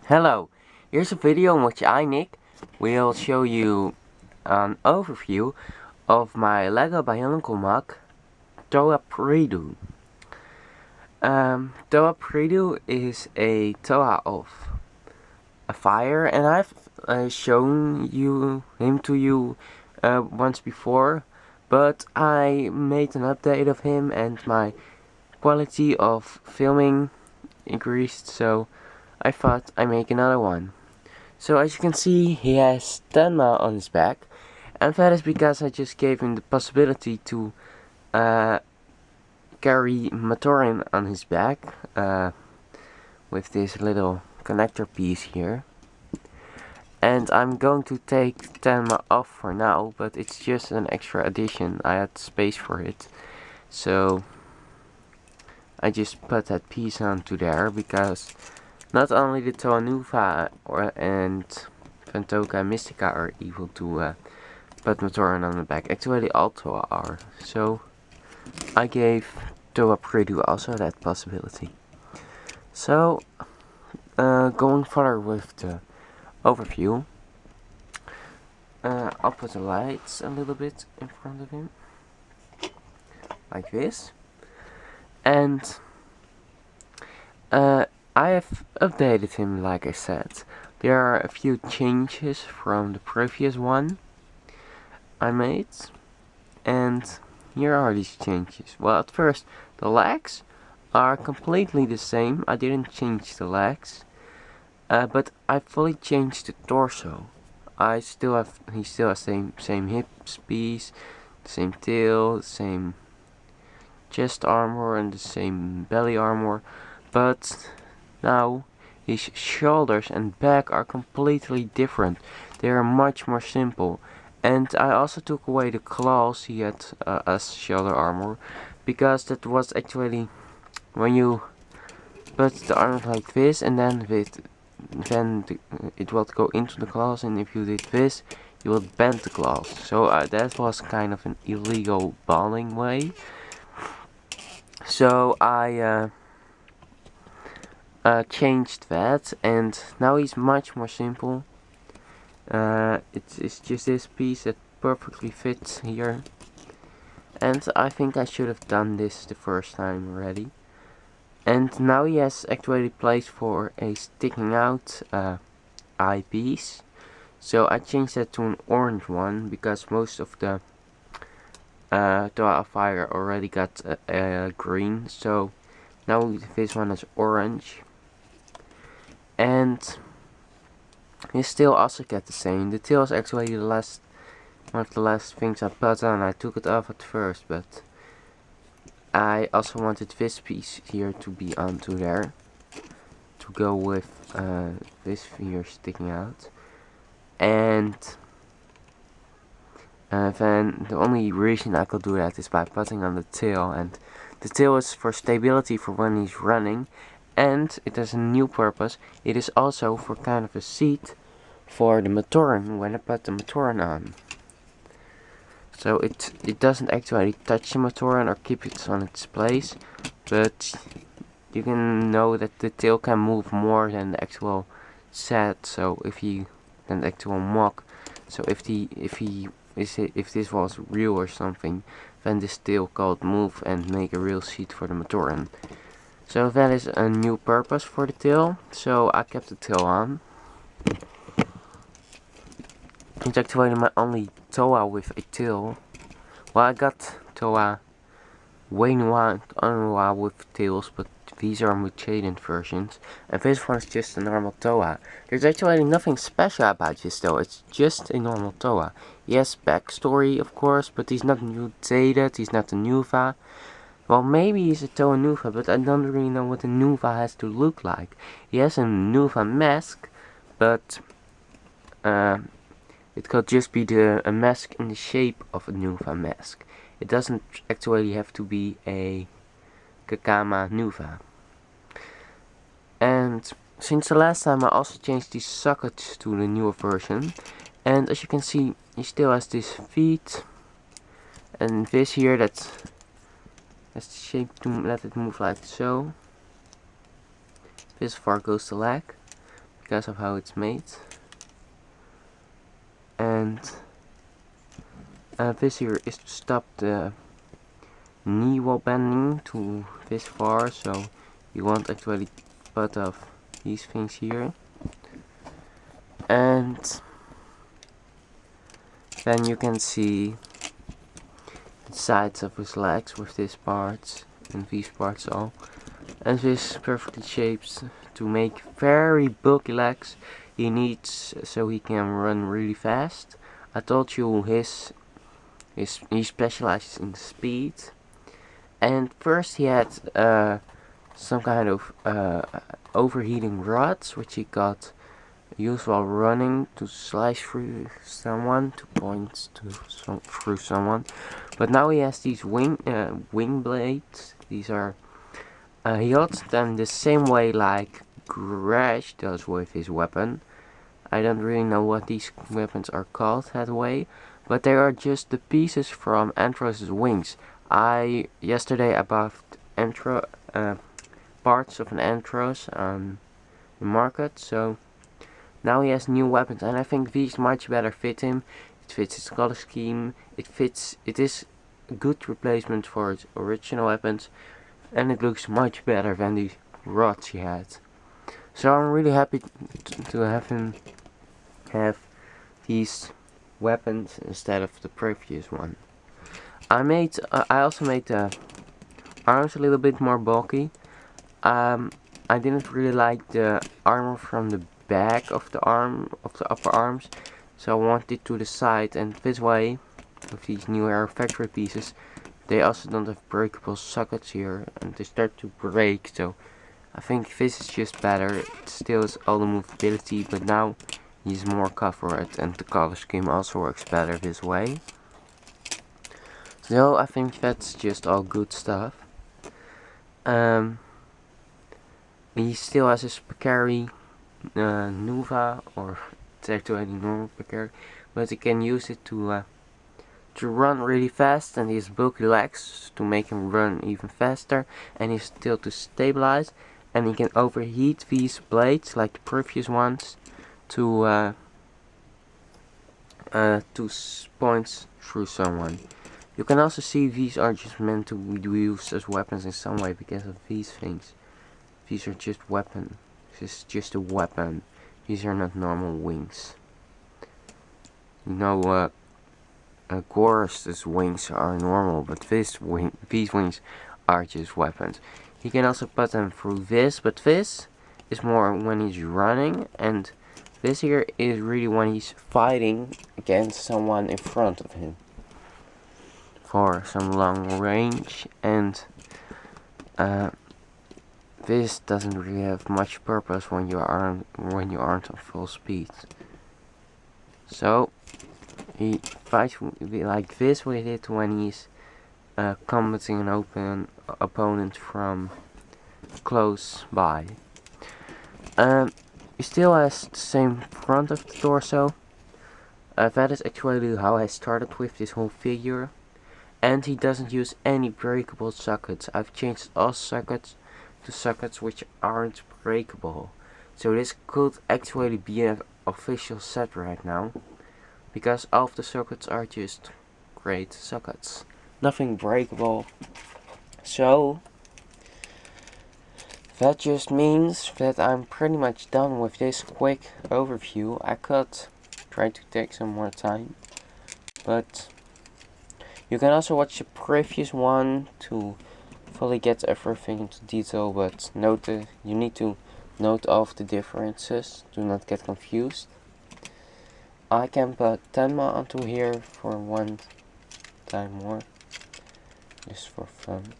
Hello, here's a video in which I, Nick, will show you an overview of my Lego Bionicle MOC, Toa Predu. Toa Predu is a Toa of a fire, and I've shown him to you once before, but I made an update of him and my quality of filming increased, so I thought I'd make another one. So as you can see, he has stamina on his back, and that is because I just gave him the possibility to carry Matoran on his back with this little connector piece here. And I'm going to take stamina off for now, but it's just an extra addition. I had space for it, so I just put that piece onto there because not only the Toa Nuva and Fantoka and Mystica are able to put Matoran on the back. Actually all Toa are. So I gave Toa Predu also that possibility. So going further with the overview, I'll put the lights a little bit in front of him. Like this. And I have updated him, like I said. There are a few changes from the previous one I made, and here are these changes. Well, at first, the legs are completely the same. I didn't change the legs, but I fully changed the torso. He still has same hip piece, the same tail, the same chest armor, and the same belly armor, but now his shoulders and back are completely different. They are much more simple. And I also took away the claws he had as shoulder armor, because that was actually when you put the arm like this, and then it will go into the claws, and if you did this, you will bend the claws. So that was kind of an illegal bonding way. So I changed that, and now he's much more simple. It's just this piece that perfectly fits here, and I think I should have done this the first time already. And now he has actually place for a sticking out eyepiece, so I changed that to an orange one because most of the Toa Fire already got green, so now this one is orange. And his tail also got the same. The tail is actually one of the last things I put on. I took it off at first, but I also wanted this piece here to be onto there, to go with this here sticking out. And then the only reason I could do that is by putting on the tail, and the tail is for stability for when he's running, and it has a new purpose. It is also for kind of a seat for the Matoran when I put the Matoran on. So it doesn't actually touch the Matoran or keep it on its place, but you can know that the tail can move more than the actual set. So if the actual MOC. So if this was real or something, then this tail could move and make a real seat for the Matoran. So that is a new purpose for the tail, so I kept the tail on. It's actually my only Toa with a tail. Well, I got Toa Predu with tails, but these are mutated versions, and this one is just a normal Toa. There's actually nothing special about this though, it's just a normal Toa. Yes, backstory of course, but he's not mutated, he's not a Nuva. Well, maybe he's a Toa Nuva, but I don't really know what a Nuva has to look like. He has a Nuva mask, but it could just be a mask in the shape of a Nuva mask. It doesn't actually have to be a Kakama Nuva. And since the last time I also changed these sockets to the newer version, and as you can see, he still has these feet, and this here that has the shape to let it move like so. This far goes the leg, because of how it's made. And this here is to stop the knee wall bending to this far, so you won't actually put off these things here. And then you can see the sides of his legs with these parts and these parts all. And this perfectly shaped to make very bulky legs he needs so he can run really fast. I told you he specializes in speed. And first he had some kind of overheating rods which he got used while running to slice through someone, to point through someone. But now he has these wing blades. These are he holds them the same way like Crash does with his weapon. I don't really know what these weapons are called that way, but they are just the pieces from Antros' wings. Yesterday I bought parts of an Antros on the market, so now he has new weapons, and I think these much better fit him. It fits his color scheme. It is a good replacement for his original weapons, and it looks much better than the rods he had. So I'm really happy to have him have these weapons instead of the previous one. I also made the arms a little bit more bulky. I didn't really like the armor from the back of the upper arms, so I wanted it to the side, and this way, with these new Aero Factory pieces, they also don't have breakable sockets here, and they start to break, so I think this is just better. It still has all the movability, but now he's more covered, and the color scheme also works better this way. So I think that's just all good stuff. He still has his Picari Nuva, or it's actually normal Picari, but he can use it to run really fast, and he has bulky legs to make him run even faster, and he's still to stabilize, and he can overheat these blades like the previous ones to points through someone. You can also see these are just meant to be used as weapons in some way because of these things. These are just weapons. This is just a weapon. These are not normal wings. You know, Gorst's wings are normal, but these wings are just weapons. He can also put them through this, but this is more when he's running, and this here is really when he's fighting against someone in front of him for some long range, and this doesn't really have much purpose when you aren't on full speed. So he fights like this with it when he's combating an open opponent from close by. He still has the same front of the torso. That is actually how I started with this whole figure. And he doesn't use any breakable sockets. I've changed all sockets to sockets which aren't breakable. So this could actually be an official set right now, because all of the sockets are just great sockets. Nothing breakable. So that just means that I'm pretty much done with this quick overview. I could try to take some more time, but you can also watch the previous one to fully get everything into detail, but you need to note all of the differences. Do not get confused. I can put Tenma onto here for one time more, just for fun.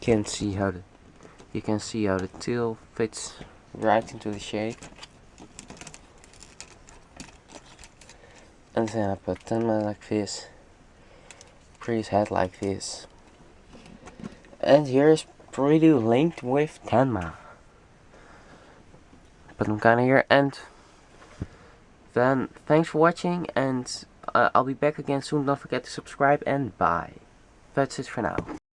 You can see how the tail fits right into the shape. And then I put Tenma like this, Predu's head like this, and here's Predu linked with Tenma. Put them kinda here, and then thanks for watching, and I'll be back again soon. Don't forget to subscribe, and bye. That's it for now.